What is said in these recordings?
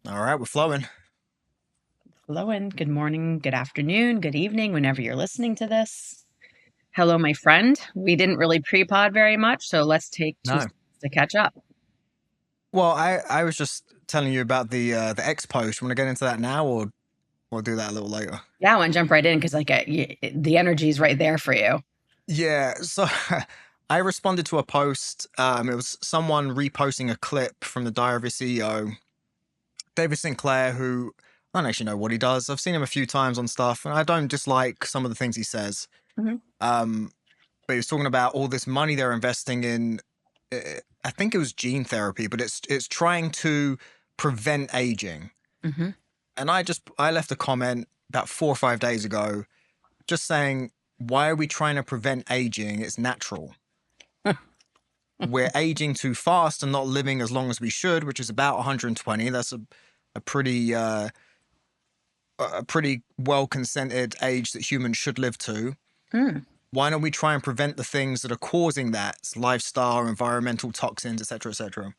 All right, we're flowing. Hello and good morning, good afternoon, good evening, whenever you're listening to this. Hello, my friend. We didn't really pre-pod very much, so let's take two No. seconds to catch up. Well, I was just telling you about the X post. Want to get into that now, or we'll do that a little later? Yeah, I want to jump right in because the energy is right there for you. Yeah. So I responded to a post. It was someone reposting a clip from the Diary of a CEO, David Sinclair, who I don't actually know what he does. I've seen him a few times on stuff, and I don't dislike some of the things he says. Hmm. Um, but he was talking about all this money they're investing in. I think it was gene therapy, but it's trying to prevent aging. Hmm. And I left a comment about 4 or 5 days ago, just saying, why are we trying to prevent aging? It's natural. We're aging too fast and not living as long as we should, which is about 120. That's a pretty a pretty well consented age that humans should live to. Mm. Why don't we try and prevent the things that are causing that lifestyle, environmental toxins, etc., etc.?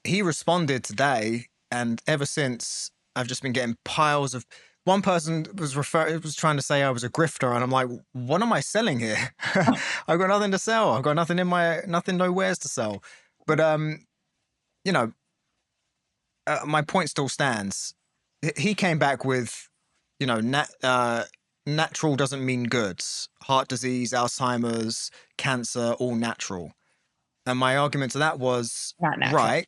He responded today, and ever since I've just been getting piles of. One person was trying to say I was a grifter, and I'm like, what am I selling here? I've got nothing to sell. I've got nothing nowheres to sell. But you know, my point still stands. He came back with, natural doesn't mean goods. Heart disease, Alzheimer's, cancer, all natural. And my argument to that was Not natural. right,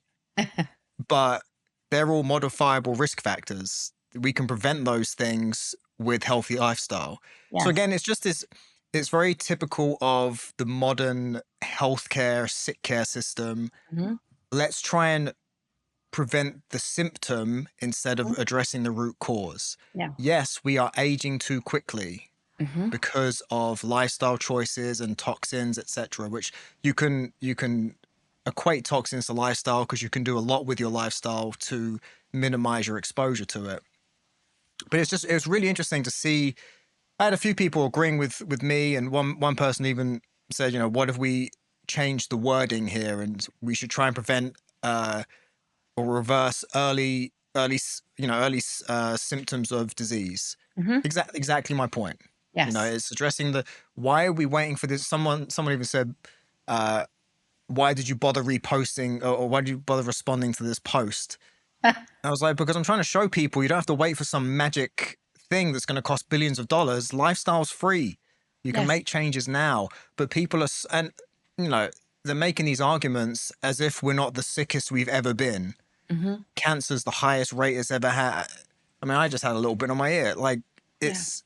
but they're all modifiable risk factors. We can prevent those things with healthy lifestyle. So Yes. again, it's very typical of the modern healthcare, sick care system. Hmm. Let's try and prevent the symptom instead of addressing the root cause. Yeah. Yes, we are aging too quickly Hmm. because of lifestyle choices and toxins, etc., which you can equate toxins to lifestyle because you can do a lot with your lifestyle to minimize your exposure to it. But it's really interesting to see. I had a few people agreeing with me, and one person even said, what if we change the wording here, and we should try and prevent or reverse early symptoms of disease. Hmm. Exactly my point. Yes. It's addressing the why are we waiting for this? Someone even said, uh, why did you bother reposting or why did you bother responding to this post? I was like, because I'm trying to show people you don't have to wait for some magic thing that's going to cost billions of dollars. Lifestyle's free. You can Yes. make changes now, but people are, and you know, they're making these arguments as if we're not the sickest we've ever been. Hmm. Cancer's the highest rate it's ever had. I mean, I just had a little bit on my ear. Like, Yeah. it's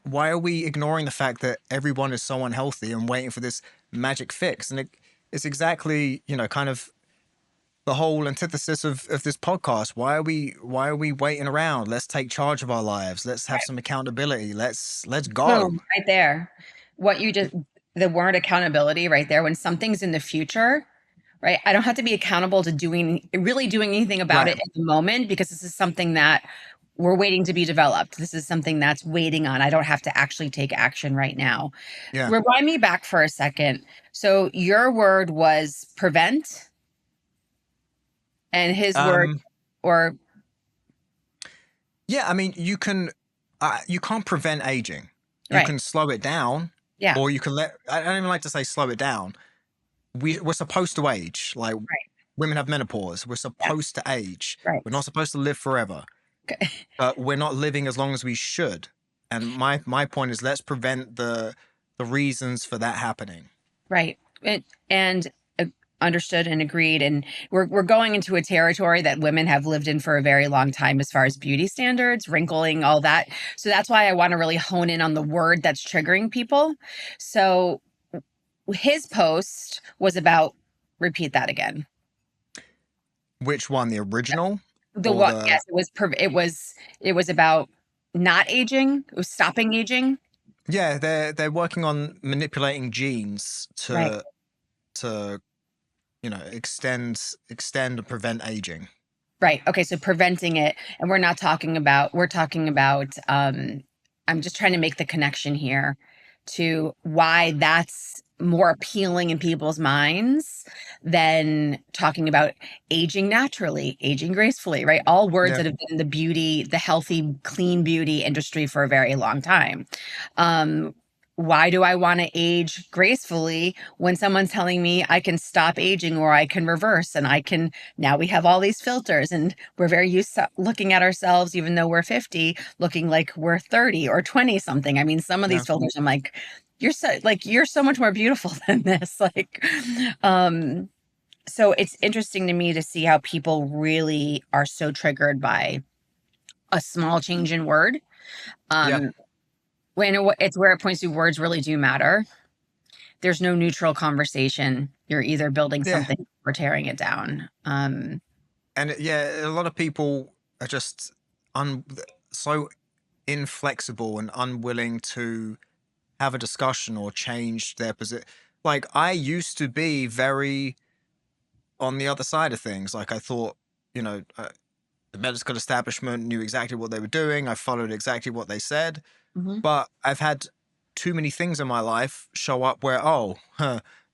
why are we ignoring the fact that everyone is so unhealthy and waiting for this magic fix? And it's exactly, kind of the whole antithesis of this podcast. Why are we waiting around? Let's take charge of our lives. Let's have some accountability. Let's go. Boom, right there. What you just, the word accountability right there. When something's in the future, right? I don't have to be accountable to really doing anything about Right. it in the moment because this is something that we're waiting to be developed. This is something that's waiting on. I don't have to actually take action right now. Yeah. Rewind me back for a second. So your word was prevent, and his word, Um, or yeah, I mean, you can't prevent aging. You right. can slow it down, Yeah. or you can I don't even like to say slow it down. We're supposed to age. Like Right. women have menopause. We're Yes. supposed to age. We're not Right. supposed to live forever, Okay. but we're not living as long as we should. And my point is, let's prevent the reasons for that happening. Right. And understood and agreed. And we're going into a territory that women have lived in for a very long time as far as beauty standards, wrinkling, all that. So that's why I want to really hone in on the word that's triggering people. So his post was about, repeat that again. Which one, the original The or what? the? Yes, it was about not aging. It was stopping aging. Yeah, they're working on manipulating genes Right. to extend and prevent aging. Right. Okay. So preventing it, and we're talking about, I'm just trying to make the connection here. to why that's more appealing in people's minds than talking about aging naturally, aging gracefully, right? All words Yeah. that have been in the beauty, the healthy, clean beauty industry for a very long time. Um, why do I want to age gracefully when someone's telling me I can stop aging or I can reverse and I can now we have all these filters and we're very used to looking at ourselves even though we're 50 looking like we're 30 or 20 something. I mean some of Yeah. these filters I'm like you're so much more beautiful than this um so it's interesting to me to see how people really are so triggered by a small change in word. Yeah. um it's where it points to words really do matter. There's no neutral conversation. You're either building Yeah. something or tearing it down. And yeah, a lot of people are just un so inflexible and unwilling to have a discussion or change their position. Like I used to be very on the other side of things. Like I thought, you know, the medical establishment knew exactly what they were doing. I followed exactly what they said. Mhm. But I've had too many things in my life show up where, oh,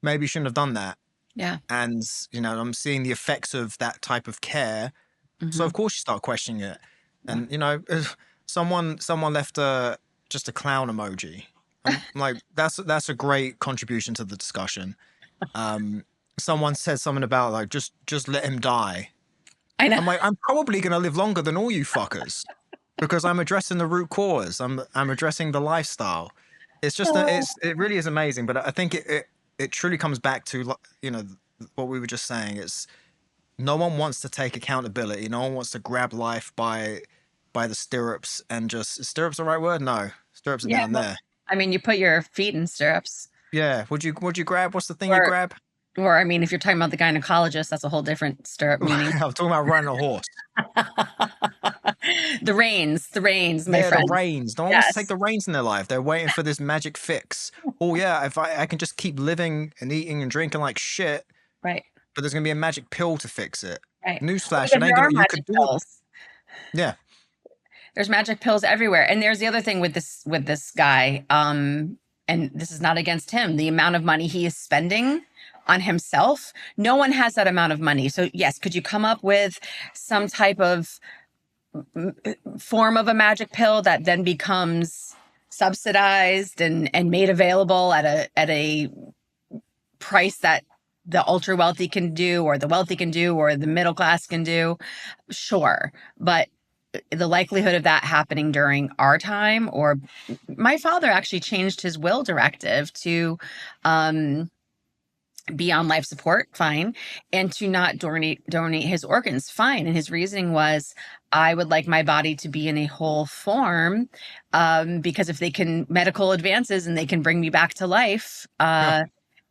maybe you shouldn't have done that. Yeah. And, you know, I'm seeing the effects of that type of care. So of Mhm. course you start questioning it. Yeah. And, you know, if someone left just a clown emoji. I'm like, that's a great contribution to the discussion. Um, someone said something about like just let him die. I know. I'm like, I'm probably gonna live longer than all you fuckers because I'm addressing the root cause. I'm addressing the lifestyle. It's just it really is amazing. But I think it truly comes back to you know what we were just saying. It's no one wants to take accountability. No one wants to grab life by the stirrups and just is stirrups the right word? No, stirrups are Yeah, down well, there. I mean, you put your feet in stirrups, Yeah. Would you grab? What's the thing you or grab? I mean, if you're talking about the gynecologist, that's a whole different stirrup meaning. I'm talking about riding a horse. The reins, my Yeah, the friend. reins. No one wants to take Yes, the reins in their life. They're waiting for this magic fix. Oh yeah, if I can just keep living and eating and drinking like shit, right, but there's gonna be a magic pill to fix it. right. Well, Newsflash, because it ain't there gonna. are You could magic do it. pills. Yeah, There's magic pills everywhere. And there's the other thing with this guy. And this is not against him. The amount of money he is spending on himself, no one has that amount of money. So yes, could you come up with some type of form of a magic pill that then becomes subsidized and made available at a price that the ultra wealthy can do or the wealthy can do or the middle class can do? Sure. But the likelihood of that happening during our time, or my father actually changed his will directive to um be on life support, fine, and to not donate his organs, fine. And his reasoning was, I would like my body to be in a whole form, because if they can medical advances and they can bring me back to life, yeah,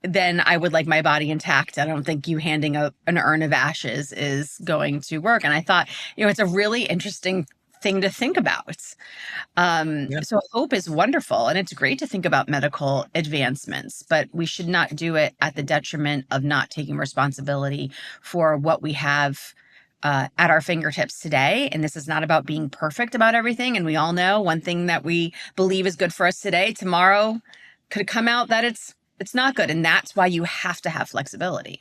then I would like my body intact. I don't think you handing an urn of ashes is going to work. And I thought, it's a really interesting thing to think about. yeah, So hope is wonderful, and it's great to think about medical advancements, but we should not do it at the detriment of not taking responsibility for what we have at our fingertips today. And this is not about being perfect about everything. And we all know one thing that we believe is good for us today, tomorrow could come out that it's not good, and that's why you have to have flexibility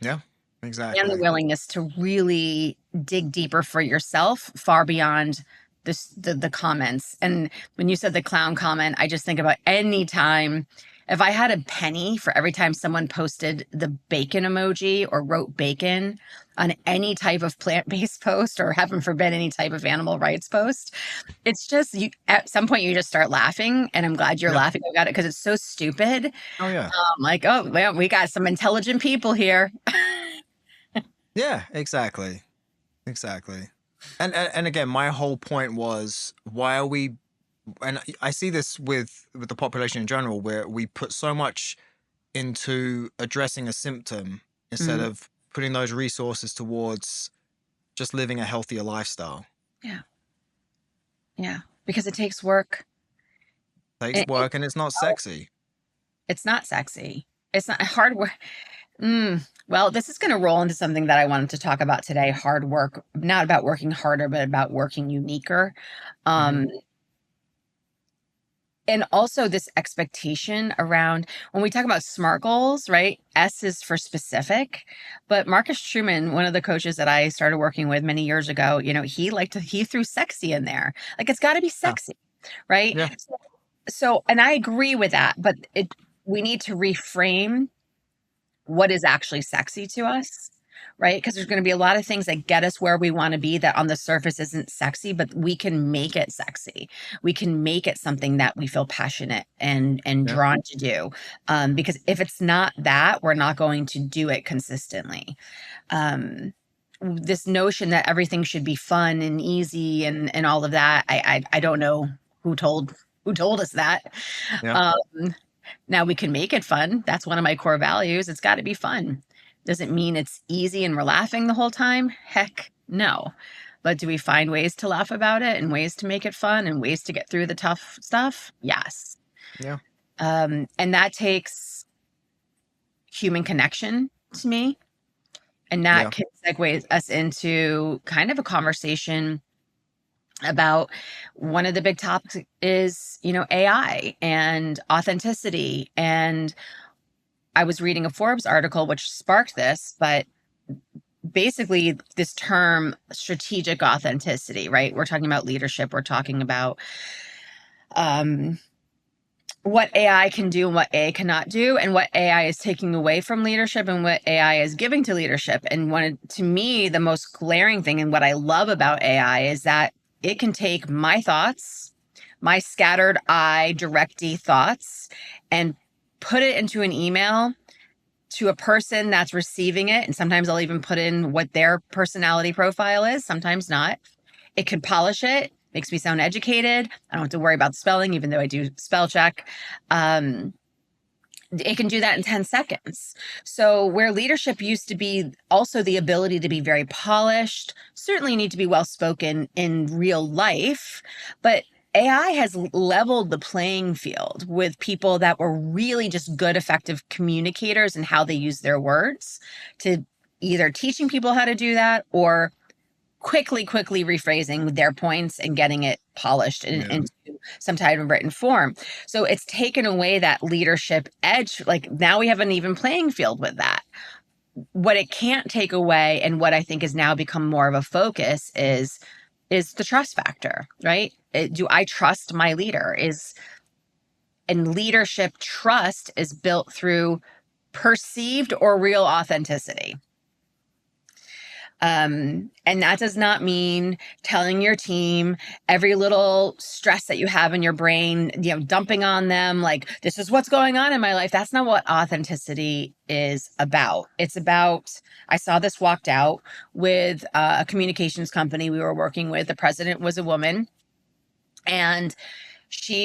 yeah. and the Exactly. willingness to really dig deeper for yourself, far beyond the comments. And when you said the clown comment, I just think about any time if I had a penny for every time someone posted the bacon emoji or wrote bacon on any type of plant-based post, or heaven forbid any type of animal rights post. It's just you at some point you just start laughing, and I'm glad you're Yeah. laughing about it because it's so stupid. Oh yeah. Like, oh well, we got some intelligent people here. Yeah. Exactly. Exactly. And again, my whole point was why are we? And I see this with the population in general, where we put so much into addressing a symptom instead Mm, of putting those resources towards just living a healthier lifestyle. yeah. Yeah, because it takes work. Takes And work and it's not sexy. it's not sexy. It's not hard work. Well, this is going to roll into something that I wanted to talk about today. Hard work, not about working harder, but about working uniquer. Hmm. Um, and also this expectation around when we talk about SMART goals, right? S is for specific, but Marcus Truman, one of the coaches that I started working with many years ago, he threw sexy in there. Like it's got to be Yeah. sexy, right? Yeah. So, and I agree with that, but we need to reframe what is actually sexy to us, right? Because there's going to be a lot of things that get us where we want to be that on the surface isn't sexy, but we can make it sexy. We can make it something that we feel passionate and Yeah. drawn to do. Because if it's not that, we're not going to do it consistently. This notion that everything should be fun and easy and all of that, I don't know who told us that. Yeah. Um, Now we can make it fun. That's one of my core values. It's got to be fun. Doesn't mean it's easy and we're laughing the whole time. Heck, no. But do we find ways to laugh about it and ways to make it fun and ways to get through the tough stuff? Yes. Yeah. And that takes human connection to me. And that Yeah. can segue us into kind of a conversation about one of the big topics is, AI and authenticity. And I was reading a Forbes article which sparked this, but basically this term strategic authenticity, right? We're talking about leadership. We're talking about um, what AI can do and what AI cannot do, and what AI is taking away from leadership and what AI is giving to leadership. And to me, the most glaring thing and what I love about AI is that it can take my thoughts, my scattered eye, directy thoughts, and put it into an email to a person that's receiving it. And sometimes I'll even put in what their personality profile is, sometimes not. It could polish it, makes me sound educated. I don't have to worry about spelling, even though I do spell check. It can do that in 10 seconds. So, where leadership used to be also the ability to be very polished, certainly need to be well spoken in real life, but AI has leveled the playing field with people that were really just good, effective communicators and how they use their words to either teaching people how to do that or quickly rephrasing their points and getting it polished Yeah. into some type of written form. So it's taken away that leadership edge. Like now we have an even playing field with that. What it can't take away, and what I think has now become more of a focus is the trust factor, right? Do I trust my leader? And leadership trust is built through perceived or real authenticity. And that does not mean telling your team every little stress that you have in your brain, dumping on them like, this is what's going on in my life. That's not what authenticity is about. It's about, I saw this walked out with a communications company we were working with. The president was a woman. And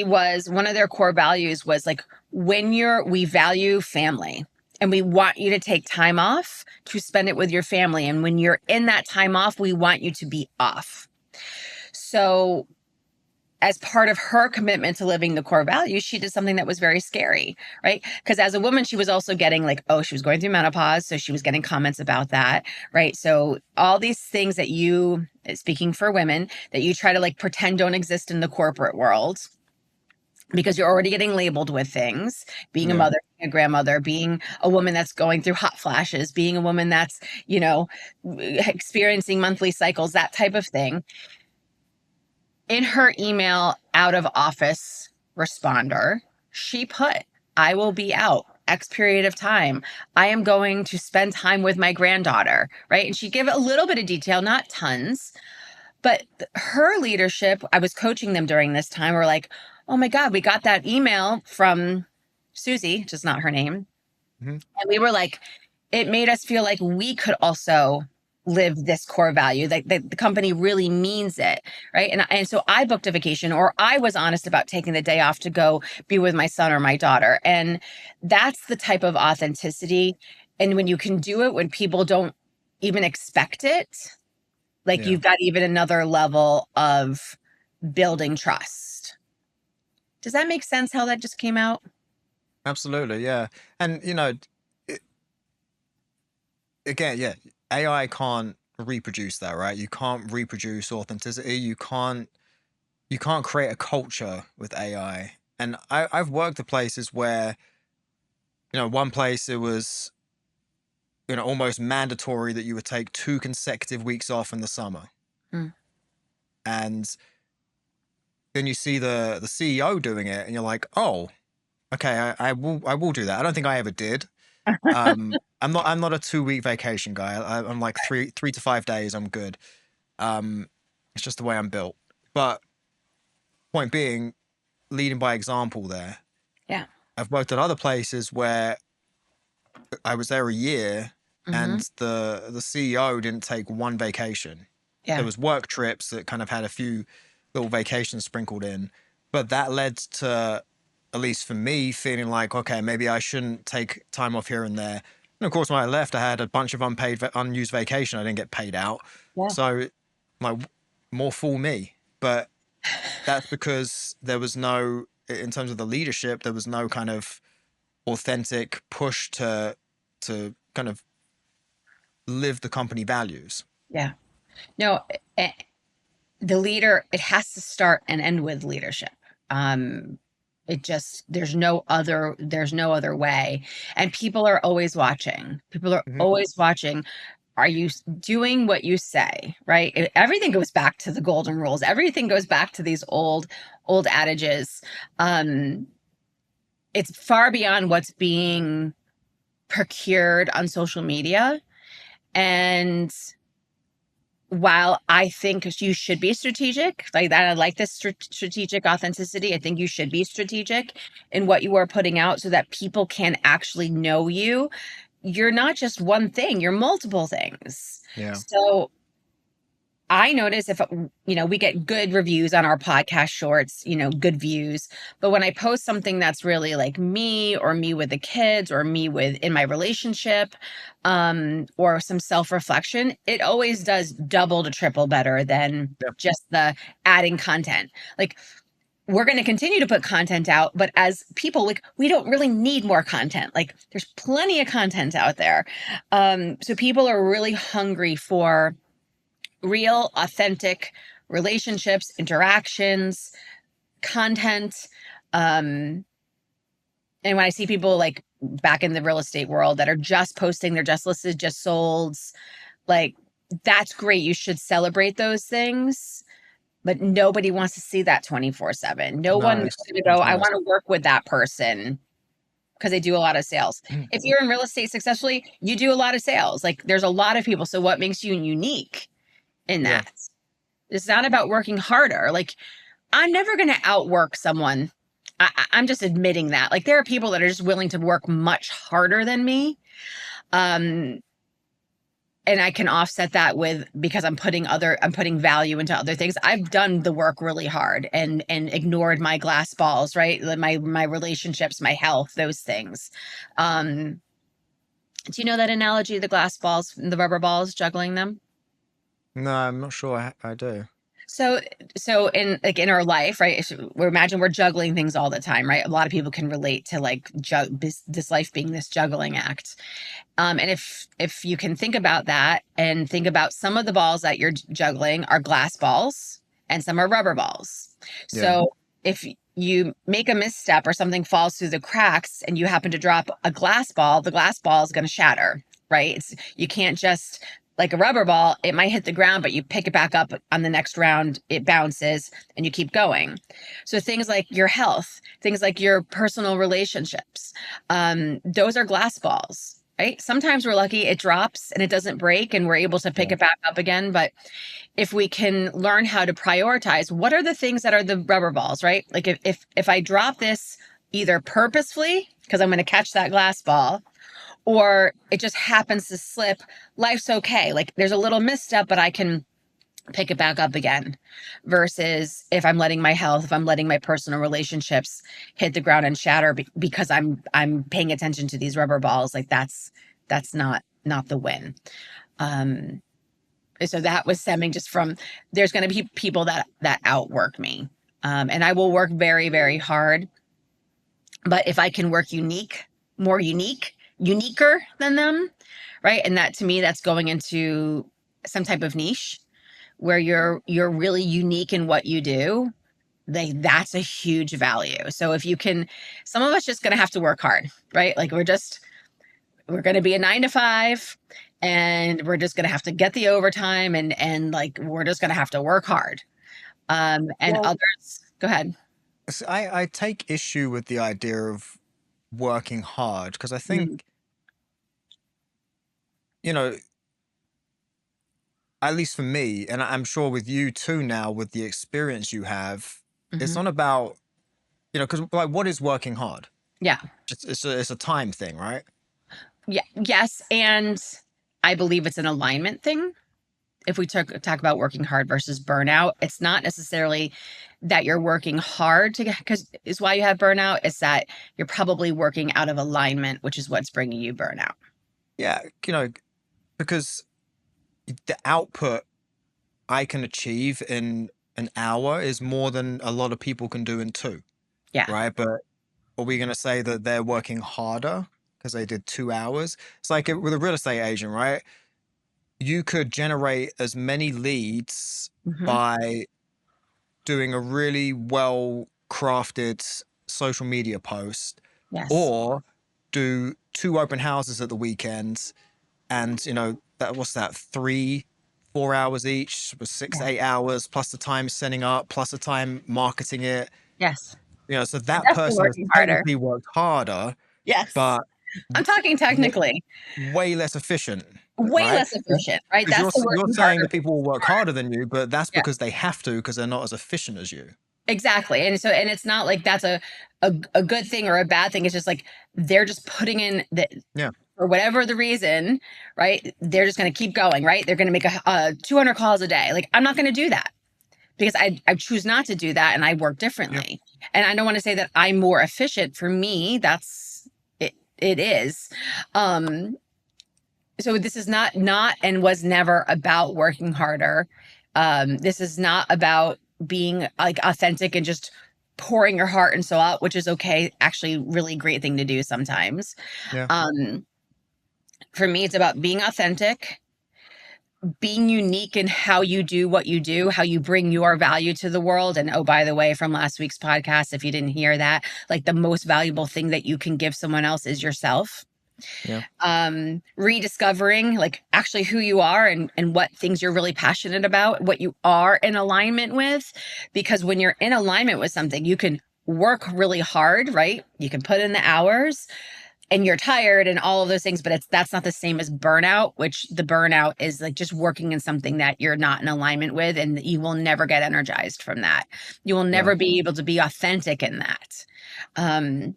one of their core values was like, we value family and we want you to take time off to spend it with your family. And when you're in that time off, we want you to be off. So, as part of her commitment to living the core values, she did something that was very scary, right? Because as a woman, she was also getting she was going through menopause. So she was getting comments about that, right? So all these things that speaking for women, that you try to pretend don't exist in the corporate world because you're already getting labeled with things, being a Yeah. mother, being a grandmother, being a woman that's going through hot flashes, being a woman that's, experiencing monthly cycles, that type of thing. In her email out of office responder, she put, I will be out X period of time. I am going to spend time with my granddaughter, right? And she gave a little bit of detail, not tons, but her leadership, I was coaching them during this time, were like, oh my God, we got that email from Susie, just not her name. Hmm. And we were like, it made us feel like we could also live this core value, that the company really means it, right? And so I booked a vacation, or I was honest about taking the day off to go be with my son or my daughter. And that's the type of authenticity. And when you can do it when people don't even expect it, Yeah. you've got even another level of building trust. Does that make sense how that just came out? Absolutely. Yeah. And it, again, yeah, AI can't reproduce that, right? You can't reproduce authenticity. You can't create a culture with AI. And I've worked at places where, one place it was, almost mandatory that you would take 2 consecutive weeks off in the summer. Mm. And then you see the CEO doing it and you're like, oh, okay, I will do that. I don't think I ever did. I'm not a 2 week vacation guy. I'm like three to 5 days. I'm good. It's just the way I'm built. But point being, leading by example there. Yeah. I've worked at other places where I was there a year Hmm. and the CEO didn't take one vacation. There Yeah. was work trips that kind of had a few little vacations sprinkled in, but that led to, at least for me, feeling like, okay, maybe I shouldn't take time off here and there. And of course, when I left, I had a bunch of unused vacation. I didn't get paid out. Yeah. So, like, more fool me. But that's because there was no, in terms of the leadership, there was no kind of authentic push to kind of live the company values. Yeah. No, eh, the leader, it has to start and end with leadership. Um, it just, there's no other way. And people are always watching. People are Hmm. always watching. Are you doing what you say? Right? Everything goes back to the golden rules. Everything goes back to these old adages. Um, it's far beyond what's being procured on social media. And while I think you should be strategic, like that, I like this strategic authenticity. I think you should be strategic in what you are putting out so that people can actually know you. You're not just one thing, you're multiple things. Yeah. So I notice if, we get good reviews on our podcast shorts, good views. But when I post something that's really like me or me with the kids or me with in my relationship, or some self-reflection, it always does double to triple better than Yeah. just the adding content. Like we're going to continue to put content out, but as people, like we don't really need more content. Like there's plenty of content out there. So people are really hungry for real, authentic relationships, interactions, content. Um, and when I see people like back in the real estate world that are just posting, they're just listed, just solds, like that's great. You should celebrate those things. But nobody wants to see that 24/7. No one No, is going to go, it's I nice. want to work with that person because they do a lot of sales. If you're in real estate successfully, you do a lot of sales. Like there's a lot of people. So what makes you unique in Yeah. that? It's not about working harder. Like I'm never going to outwork someone. I'm just admitting that. Like there are people that are just willing to work much harder than me. Um, and I can offset that with because I'm putting value into other things. I've done the work really hard and ignored my glass balls, right? My relationships, my health, those things. Um, do you know that analogy, the glass balls, the rubber balls, juggling them? No, I'm not sure I do. So, so in our life, right? We imagine we're juggling things all the time, right? A lot of people can relate to like this life being this juggling act. And if you can think about that and think about some of the balls that you're juggling are glass balls and some are rubber balls. Yeah. So if you make a misstep or something falls through the cracks and you happen to drop a glass ball, the glass ball is going to shatter, right? You can't just like a rubber ball, it might hit the ground, but you pick it back up on the next round, it bounces and you keep going. So things like your health, things like your personal relationships, those are glass balls. Right. Sometimes we're lucky it drops and it doesn't break and we're able to pick Yeah. it back up again. But if we can learn how to prioritize, what are the things that are the rubber balls, right? Like if I drop this either purposefully, because I'm going to catch that glass ball, or it just happens to slip, life's okay. Like there's a little misstep, but I can pick it back up again versus if I'm letting my health, if I'm letting my personal relationships hit the ground and shatter because I'm paying attention to these rubber balls, like that's not the win. um so that was stemming just from there's going to be people that outwork me, and I will work very very hard, but if I can work more uniquer than them, right? And that to me that's going into some type of niche where you're really unique in what you do, that's a huge value. So if you can, some of us just going to have to work hard, right? Like we're going to be a 9 to 5, and we're just going to have to get the overtime, and like we're just going to have to work hard. And Well, others, go ahead. I take issue with the idea of working hard because I Mhm. think, you know, at least for me, and I'm sure with you too now, with the experience you have, it's Mhm. not about, because like, what is working hard? Yeah. It's a time thing, right? Yeah. Yes. And I believe it's an alignment thing. If we talk about working hard versus burnout, it's not necessarily that you're working hard to get, because is why you have burnout. It's that you're probably working out of alignment, which is what's bringing you burnout. Yeah, because the output I can achieve in an hour is more than a lot of people can do in two, Yeah. right? But are we going to say that they're working harder because they did 2 hours? It's like with a real estate agent, right? You could generate as many leads Hmm. by doing a really well crafted social media post, Yes. or do two open houses at the weekend, and that, what's that, 3 4 hours each, was six Yeah. 8 hours, plus the time setting up, plus the time marketing it. Yes. So They're that definitely person has working harder. technically worked harder, Yes. but I'm talking w- technically. way less efficient, Way right? less efficient, right? Because That's the you're working saying harder. that people will work harder than you, but that's Yeah. because they have to, because they're not as efficient as you. Exactly. And so, and it's not like that's a good thing or a bad thing. It's just like they're just putting in the, Yeah, for whatever the reason, right? They're just going to keep going, right? They're going to make a 200 calls a day. Like, I'm not going to do that because I choose not to do that, and I work yeah, differently. And I don't want to say that I'm more efficient. For me, that's it. It is. Um, so this is not and was never about working harder. This is not about being like authentic and just pouring your heart and soul out, which is okay. Actually, really great thing to do sometimes. yeah, Um, for me, it's about being authentic, being unique in how you do what you do, how you bring your value to the world. And oh, by the way, from last week's podcast, if you didn't hear that, like the most valuable thing that you can give someone else is yourself. yeah, Rediscovering like actually who you are, and what things you're really passionate about, what you are in alignment with. Because when you're in alignment with something, you can work really hard, right? You can put in the hours, and you're tired and all of those things, but that's not the same as burnout, which the burnout is like just working in something that you're not in alignment with, and you will never get energized from that. You will yeah, never be able to be authentic in that. um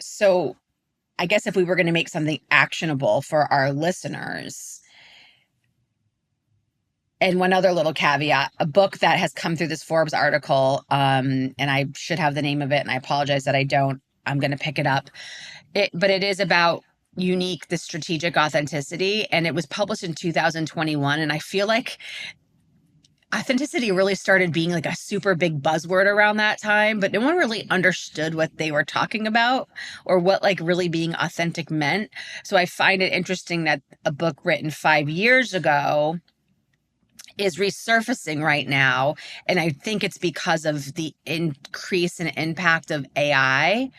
so I guess if we were going to make something actionable for our listeners, and one other little caveat, a book that has come through this Forbes article, and I should have the name of it, and I apologize that I don't. I'm going to pick it up. But it is about unique, the strategic authenticity, and it was published in 2021. And I feel like authenticity really started being like a super big buzzword around that time, but no one really understood what they were talking about or what like really being authentic meant. So I find it interesting that a book written 5 years ago is resurfacing right now. And I think it's because of the increase and impact of AI,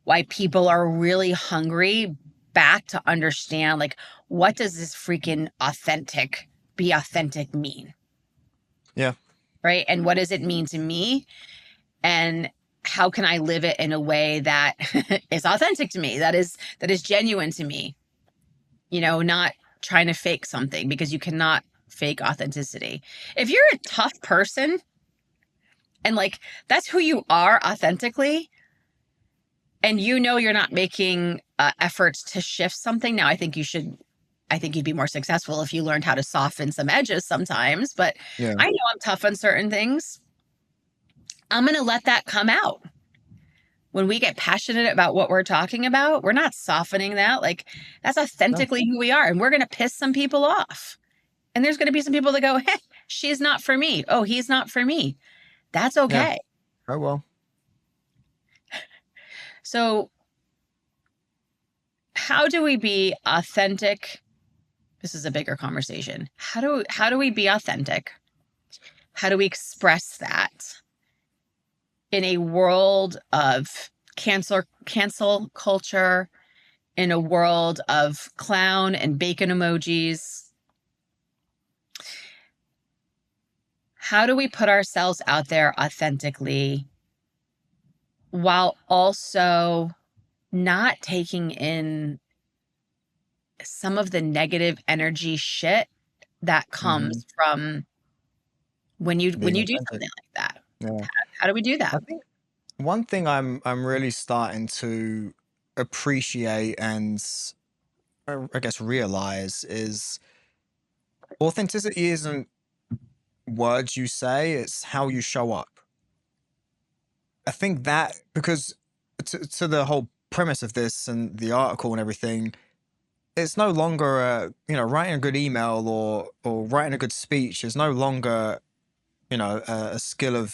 why people are really hungry back to understand like, what does this freaking be authentic mean? yeah, Right. And what does it mean to me? And how can I live it in a way that is authentic to me, that is genuine to me, not trying to fake something, because you cannot fake authenticity. If you're a tough person and like that's who you are authentically, and you're not making efforts to shift something, now I think you'd be more successful if you learned how to soften some edges sometimes. But yeah, I know I'm tough on certain things. I'm going to let that come out. When we get passionate about what we're talking about, we're not softening that. Like, that's no, authentically who we are. And we're going to piss some people off. And there's going to be some people that go, hey, she's not for me. Oh, he's not for me. That's yeah. okay. Oh well, So, how do we be authentic? This is a bigger conversation. How do we be authentic? How do we express that in a world of cancel culture, in a world of clown and bacon emojis? How do we put ourselves out there authentically while also not taking in some of the negative energy shit that Hmm. comes from when Being you do authentic. something like that? Yeah. How do we do I that? think one thing I'm really starting to appreciate and I guess realize is authenticity isn't words you say, it's how you show up. I think that because to the whole premise of this and the article and everything, it's no longer writing a good email or writing a good speech is no longer a skill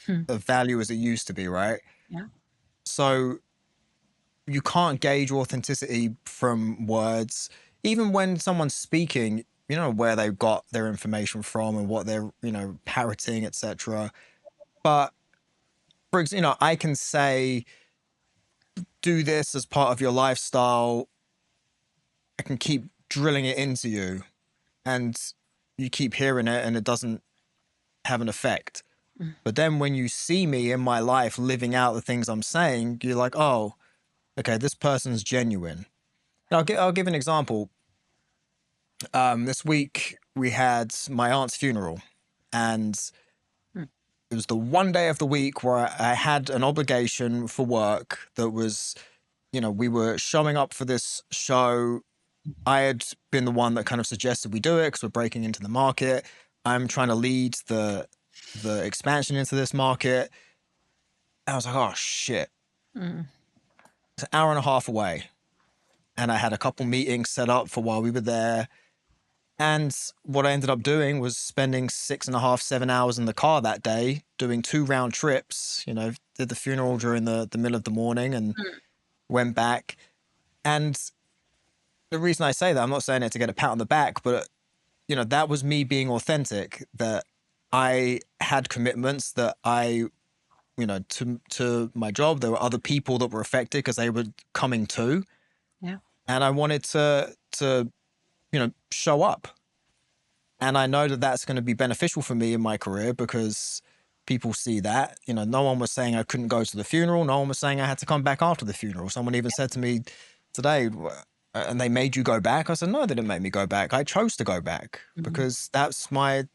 Hmm. of value as it used to be, right? Yeah. So you can't gauge authenticity from words. Even when someone's speaking, you know where they got their information from and what they're parroting, etc. But for example, I can say do this as part of your lifestyle. I can keep drilling it into you, and you keep hearing it, and it doesn't have an effect. Mm. But then when you see me in my life living out the things I'm saying, you're like, oh, okay, this person's genuine. I'll give an example. This week we had my aunt's funeral, and Mm. it was the one day of the week where I had an obligation for work that was, we were showing up for this show. I had been the one that kind of suggested we do it because we're breaking into the market. I'm trying to lead the expansion into this market. I was like, oh shit, Mm. it's an hour and a half away. And I had a couple meetings set up for while we were there. And what I ended up doing was spending 6.5, 7 hours in the car that day, doing 2 round trips, did the funeral during the middle of the morning and Mm. went back. And the reason I say that, I'm not saying it to get a pat on the back, but that was me being authentic, that I had commitments that to my job. There were other people that were affected because they were coming too. Yeah. And I wanted to show up. And I know that that's going to be beneficial for me in my career because people see that. No one was saying I couldn't go to the funeral. No one was saying I had to come back after the funeral. Someone even said to me today, and they made you go back. I said, no, they didn't make me go back. I chose to go back Mhm. because that's my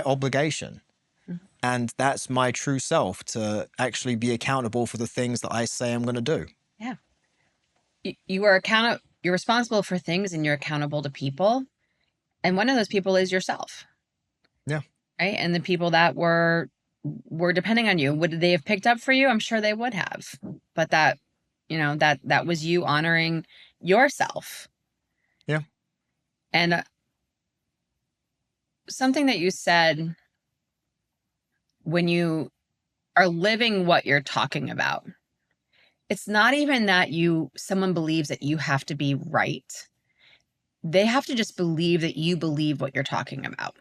obligation. Mhm. And that's my true self, to actually be accountable for the things that I say I'm going to do. Yeah. You are you're responsible for things and you're accountable to people. And one of those people is yourself, Yeah. right? And the people that were depending on you, would they have picked up for you? I'm sure they would have. But that was you honoring yourself. Yeah. And something that you said, when you are living what you're talking about, it's not even that someone believes that you have to be right. They have to just believe that you believe what you're talking about.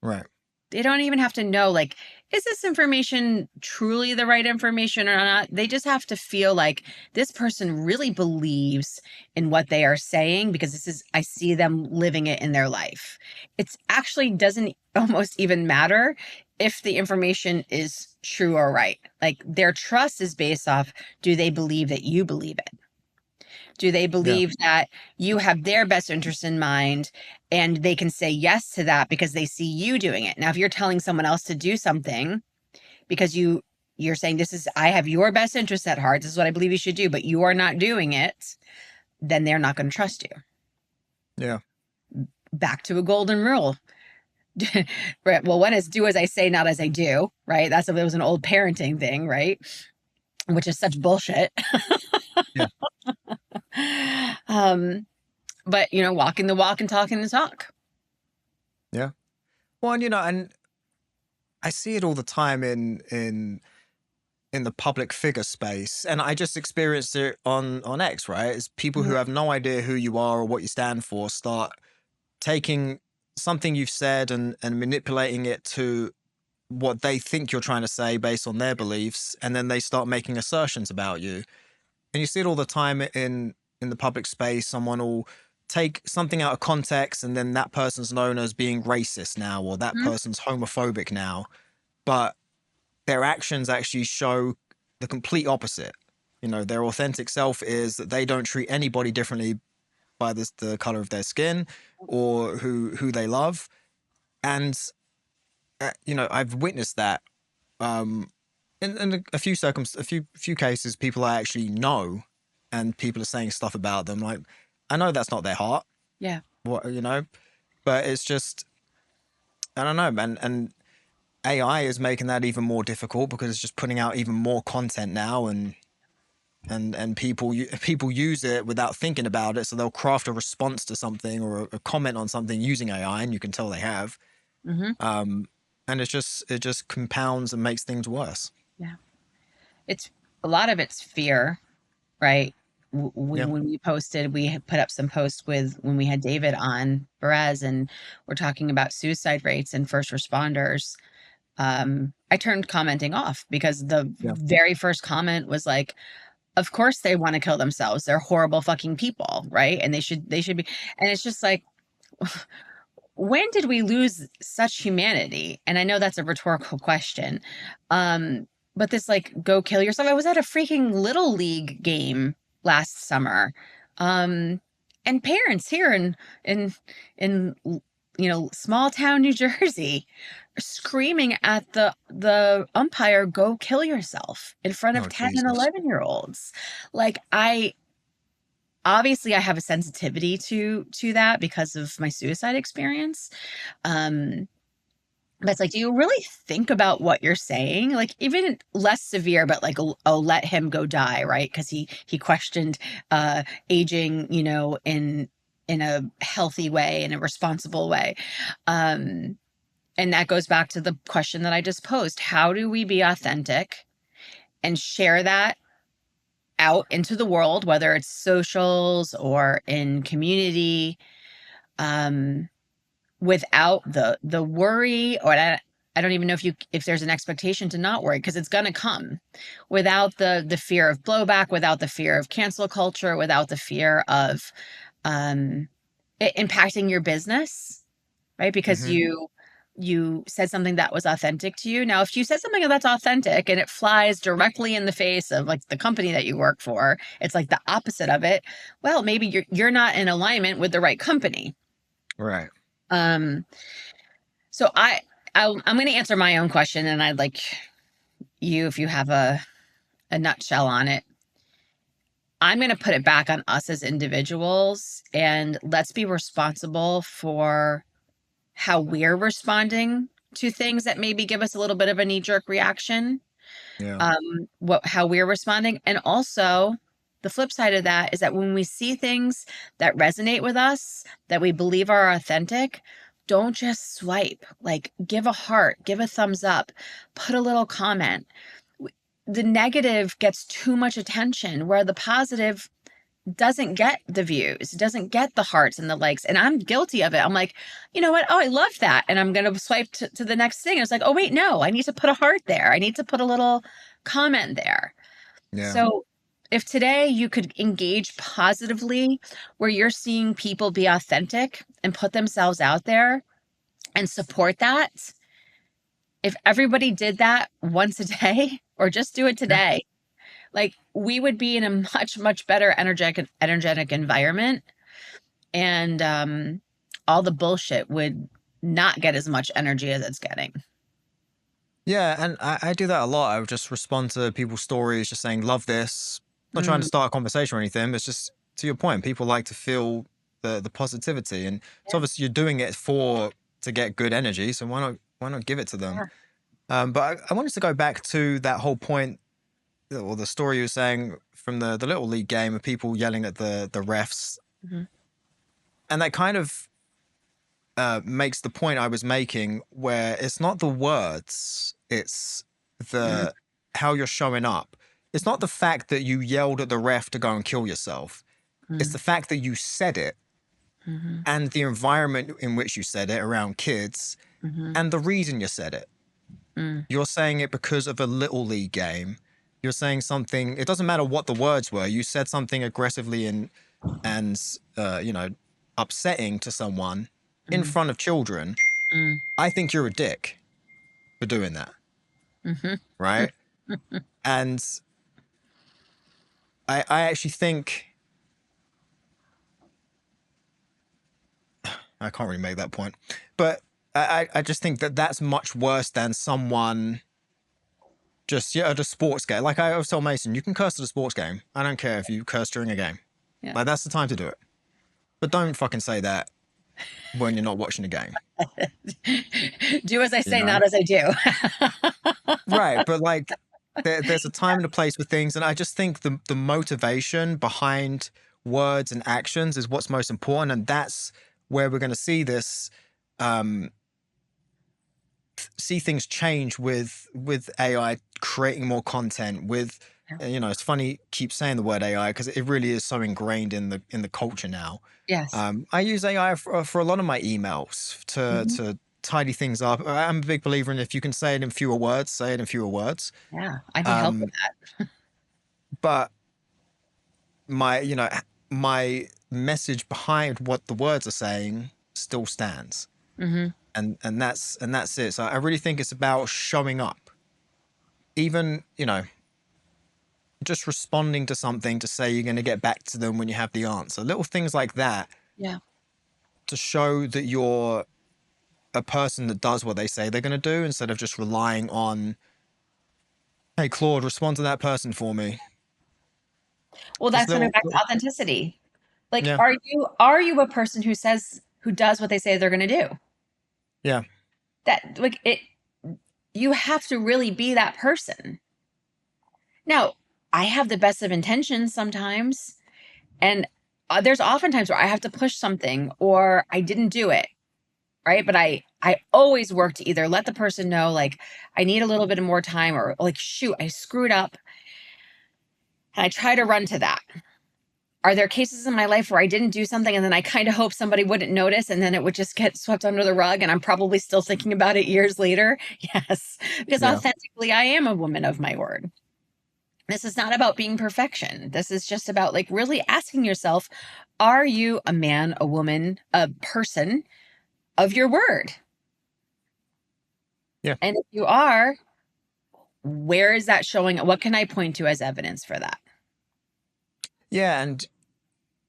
Right. They don't even have to know, like, is this information truly the right information or not? They just have to feel like this person really believes in what they are saying, because I see them living it in their life. It's actually doesn't almost even matter if the information is true or right. Like, their trust is based off, do they believe that you believe it? Do they Yeah. believe that you have their best interest in mind, and they can say yes to that because they see you doing it? Now, if you're telling someone else to do something because you're saying, I have your best interest at heart, this is what I believe you should do, but you are not doing it, then they're not going to trust you. Yeah. Back to a golden rule. Right. Well, one is do as I say, not as I do, right? It was an old parenting thing, right? Which is such bullshit. Yeah. um, but walking the walk and talking the talk. Yeah. Well, and I see it all the time in the public figure space, and I just experienced it on X. Right, it's people who Mhm. have no idea who you are or what you stand for start taking something you've said and manipulating it to what they think you're trying to say based on their beliefs, and then they start making assertions about you. And you see it all the time in the public space. Someone will take something out of context, and then that person's known as being racist now, or that Mhm. person's homophobic now. But their actions actually show the complete opposite. You know, their authentic self is that they don't treat anybody differently by the color of their skin or who they love. And you know, I've witnessed that um, in a few a few cases, people I actually know, and people are saying stuff about them. Like, I know that's not their heart. Yeah. What you know, but it's just I don't know, man. And AI is making that even more difficult because it's just putting out even more content now, and people use it without thinking about it, so they'll craft a response to something or a comment on something using AI, and you can tell they have. Hmm. Um, and it just compounds and makes things worse. Yeah. It's a lot of it's fear, right? Yeah, When we posted, we had put up some posts with when we had David on Perez, and we're talking about suicide rates and first responders. I turned commenting off because the yeah. very first comment was like, of course they want to kill themselves. They're horrible fucking people, right? And they should be. And it's just like, when did we lose such humanity? And I know that's a rhetorical question. But this like go kill yourself. I was at a freaking little league game last summer. Um, and parents here in in small town New Jersey are screaming at the umpire, go kill yourself in front of Oh 10 and Jesus. 11-year-olds. Like, I obviously I have a sensitivity to that because of my suicide experience. Um, but it's like, do you really think about what you're saying? Like, even less severe, but like, oh, let him go die, right? Because he questioned aging, in a healthy way, in a responsible way. Um, and that goes back to the question that I just posed. How do we be authentic and share that out into the world, whether it's socials or in community, um, without the worry, or I don't even know if there's an expectation to not worry, because it's going to come, without the fear of blowback, without the fear of cancel culture, without the fear of um, it impacting your business, right? Because Hmm. you said something that was authentic to you. Now, if you said something that's authentic and it flies directly in the face of like the company that you work for, it's like the opposite of it. Well, maybe you're not in alignment with the right company. Right. Um, so I'm going to answer my own question, and I'd like you, if you have a nutshell on it. I'm going to put it back on us as individuals, and let's be responsible for how we're responding to things that maybe give us a little bit of a knee jerk reaction. Yeah. What how we're responding, and also the flip side of that is that when we see things that resonate with us, that we believe are authentic, don't just swipe. Like, give a heart, give a thumbs up, put a little comment. The negative gets too much attention, where the positive doesn't get the views, doesn't get the hearts and the likes. And I'm guilty of it. I'm like, you know what? Oh, I love that. And I'm going to swipe to the next thing. And it's like, oh, wait, no, I need to put a heart there. I need to put a little comment there. Yeah. So if today you could engage positively, where you're seeing people be authentic and put themselves out there and support that, if everybody did that once a day or just do it Yeah. today, like, we would be in a much, much better energetic environment, and all the bullshit would not get as much energy as it's getting. Yeah, and I do that a lot. I would just respond to people's stories, just saying, love this. Not trying to Mm, start a conversation or anything. It's just to your point. People like to feel the positivity. And it's yeah, obviously you're doing it for to get good energy. So why not give it to them? yeah. But I wanted to go back to that whole point or the story you were saying from the little league game of people yelling at the refs. Mhm, And that kind of makes the point I was making, where it's not the words, it's mhm, the how you're showing up. It's not the fact that you yelled at the ref to go and kill yourself. It's mhm, the fact that you said it, mhm, and the environment in which you said it around kids, mhm. and the reason you said it. Mm, You're saying it because of a little league game. You're saying something. It doesn't matter what the words were. You said something aggressively and upsetting to someone in mm, front of children. mm, I think you're a dick for doing that, mhm, right? And I actually think I can't really make that point, but I just think that that's much worse than someone just at a sports game. Like I always tell Mason, you can curse at a sports game. I don't care if you curse during a game. yeah. Like that's the time to do it. But don't fucking say that when you're not watching a game. Do as I You say, know? not as I do. Right, but like there's a time and a place for things, and I just think the motivation behind words and actions is what's most important, and that's where we're going to see this, um, see things change with AI creating more content. With it's funny keep saying the word AI because it really is so ingrained in the culture now. Yes. I use AI for a lot of my emails Mhm. to tidy things up. I'm a big believer in if you can say it in fewer words, say it in fewer words. Yeah, I need help with Um, that. but my, my message behind what the words are saying still stands, Hmm. and that's it. So I really think it's about showing up, even just responding to something to say you're going to get back to them when you have the answer. Little things like that Yeah. to show that you're a person that does what they say they're going to do instead of just relying on, hey Claude, respond to that person for me. Well, Just that's coming little, back to little authenticity. Like, yeah, are you a person who does what they say they're going to do? yeah, That like it. You have to really be that person. Now, I have the best of intentions sometimes, and there's often times where I have to push something or I didn't do it, right? But I always work to either let the person know like I need a little bit more time or like shoot, I screwed up, and I try to run to that. Are there cases in my life where I didn't do something and then I kind of hope somebody wouldn't notice and then it would just get swept under the rug and I'm probably still thinking about it years later? Yes, because yeah, authentically I am a woman of my word. This is not about being perfection. This is just about like really asking yourself, are you a man, a woman, a person of your word? yeah, And if you are, where is that showing? What can I point to as evidence for that? yeah. And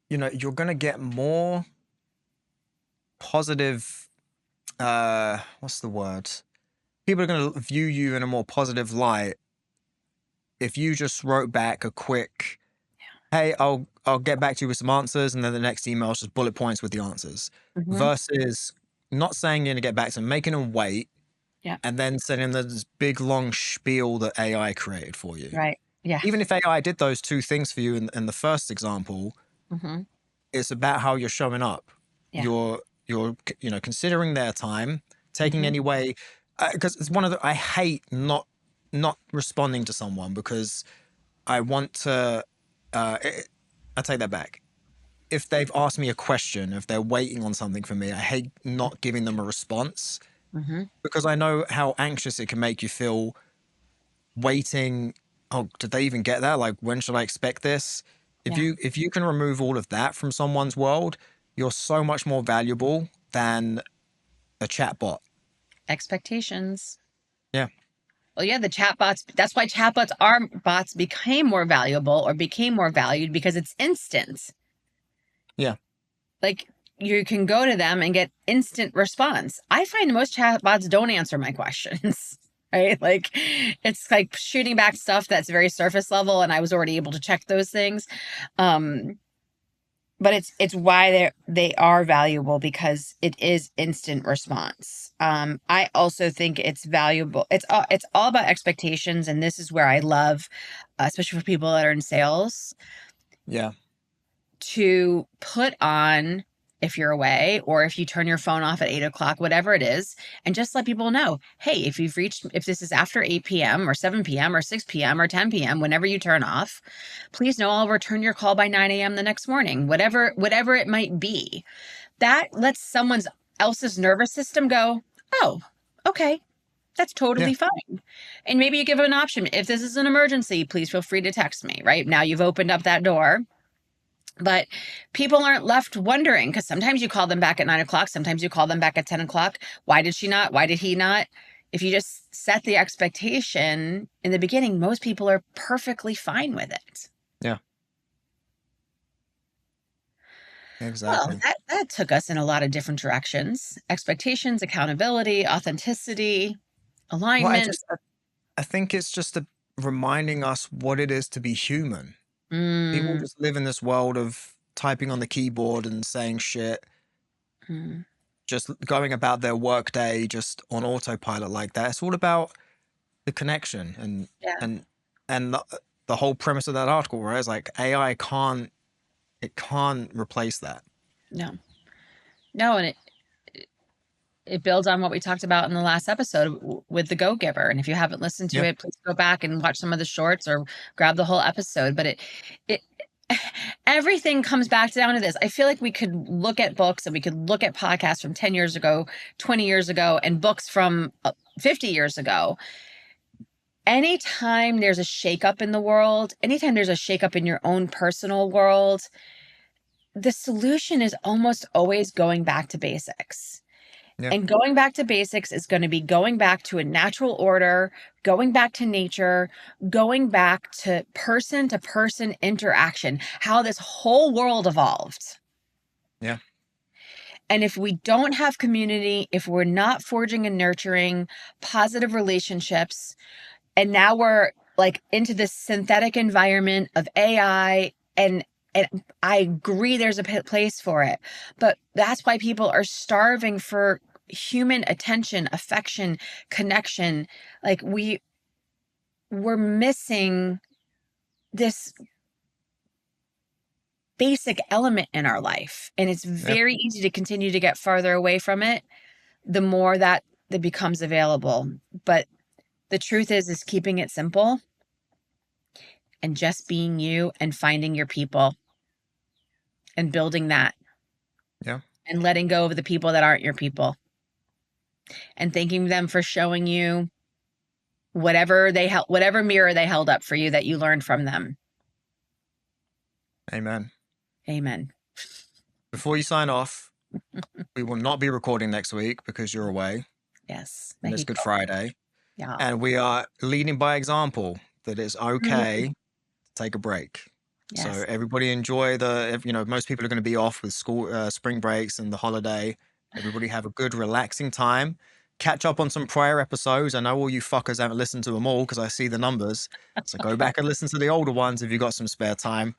you're going to get more positive, what's the word, people are going to view you in a more positive light if you just wrote back a quick, hey, I'll get back to you with some answers, and then the next email is just bullet points with the answers, Hmm. versus not saying you're going to get back to them, making them wait, Yeah. and then sending them this big long spiel that AI created for you. Right. Yeah. Even if AI did those two things for you in the first example, Hmm. it's about how you're showing up. Yeah. You're considering their time, taking Hmm. any way, because it's one of the I hate not responding to someone because I want to. I take that back. If they've asked me a question, if they're waiting on something from me, I hate not giving them a response Hmm. because I know how anxious it can make you feel waiting. Oh, did they even get that? Like, when should I expect this? If Yeah. you can remove all of that from someone's world, you're so much more valuable than a chatbot. Expectations. Yeah, Well, yeah, the chatbots, that's why chatbots are bots became more valuable or became more valued because it's instant. yeah, Like you can go to them and get instant response. I find most chatbots don't answer my questions. Right? Like it's like shooting back stuff that's very surface level and I was already able to check those things. Um but it's why they are valuable because it is instant response. I also think it's valuable. It's all about expectations, and this is where I love, especially for people that are in sales, yeah, to put on if you're away or if you turn your phone off at 8 o'clock, whatever it is, and just let people know, hey, if this is after 8 p.m. or 7 p.m. or 6 p.m. or 10 p.m., whenever you turn off, please know I'll return your call by 9 a.m. the next morning, whatever it might be. That lets someone else's nervous system go, oh, okay. That's Yeah. totally fine. And maybe you give them an option. If this is an emergency, please feel free to text me, right? Now you've opened up that door. But people aren't left wondering because sometimes you call them back at 9 o'clock, sometimes you call them back at 10 o'clock. Why did she not? Why did he not? If you just set the expectation in the beginning, most people are perfectly fine with it. Yeah. Well, Exactly. that took us in a lot of different directions. Expectations, accountability, authenticity, Well, alignment. I think it's just reminding us what it is to be human. People Mm, just live in this world of typing on the keyboard and saying shit, mm, just going about their workday just on autopilot like that. It's all about the connection yeah, and and the whole premise of that article, right? Is like AI can't replace that. no, no, and it builds on what we talked about in the last episode with the Go Giver. And if you haven't listened to Yeah. it, please go back and watch some of the shorts or grab the whole episode. But it, everything comes back down to this. I feel like we could look at books and we could look at podcasts from 10 years ago, 20 years ago, and books from 50 years ago. Anytime there's a shakeup in the world, anytime there's a shakeup in your own personal world, the solution is almost always going back to basics. Yeah. And going back to basics is going to be going back to a natural order, going back to nature, going back to person interaction, how this whole world evolved. Yeah. And if we don't have community, if we're not forging and nurturing positive relationships, and now we're like into this synthetic environment of AI and I agree there's a place for it, but that's why people are starving for human attention, affection, connection. Like we're missing this basic element in our life, and it's Yeah. very easy to continue to get farther away from it the more that becomes available. But the truth is keeping it simple and just being you and finding your people and building that Yeah. and letting go of the people that aren't your people and thanking them for showing you whatever mirror they held up for you that you learned from them. Amen. Amen. Before you sign off, we will not be recording next week because you're away Yes. and it's Good Mexico. Friday. Yeah. And we are leading by example that it's Mm, okay to take a break. So yes. everybody enjoy most people are going to be off with school, spring breaks and the holiday. Everybody have a good, relaxing time. Catch up on some prior episodes. I know all you fuckers haven't listened to them all because I see the numbers. So go back and listen to the older ones if you've got some spare time.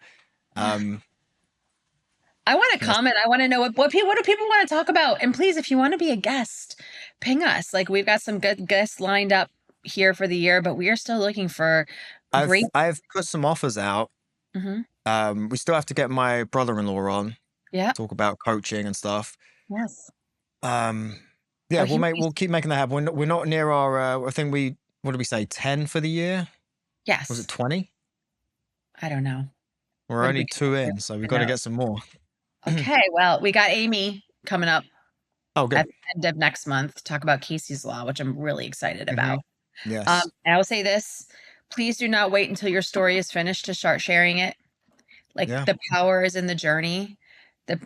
Um, I want to yes, comment. I want to know what do people want to talk about? And please, if you want to be a guest, ping us. Like we've got some good guests lined up here for the year, but we are still looking for great. I've put some offers out. Mhm. We still have to get my brother-in-law on, Yeah. talk about coaching and stuff. Yes. Um, yeah, Oh, he might we'll keep making that happen. We're not near our. I think what did we say? 10 for the year? Was it yes. 20? I don't know. We're What did we only come two up with? in, so we've I got to know. get some more. Okay. Well, we got Amy coming up Oh, good. at the end of next month to talk about Casey's Law, which I'm really excited Hmm. about. Yes. And I will say this, please do not wait until your story is finished to start sharing it. Like Yeah. the power is in the journey.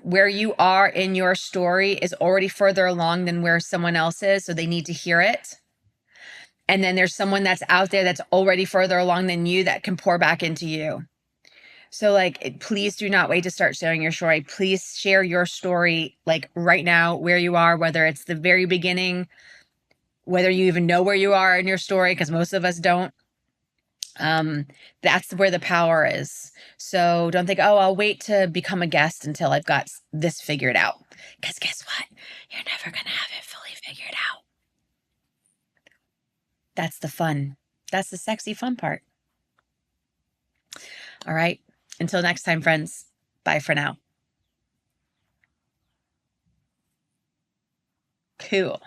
Where you are in your story is already further along than where someone else is, so they need to hear it. And then there's someone that's out there that's already further along than you that can pour back into you. So please do not wait to start sharing your story. Please share your story like right now where you are, whether it's the very beginning, whether you even know where you are in your story because most of us don't. um that's where the power is. So don't think, oh, I'll wait to become a guest until I've got this figured out, because guess what, you're never gonna have it fully figured out. That's the fun, that's the sexy fun part. All right, until next time, friends, bye for now. Cool.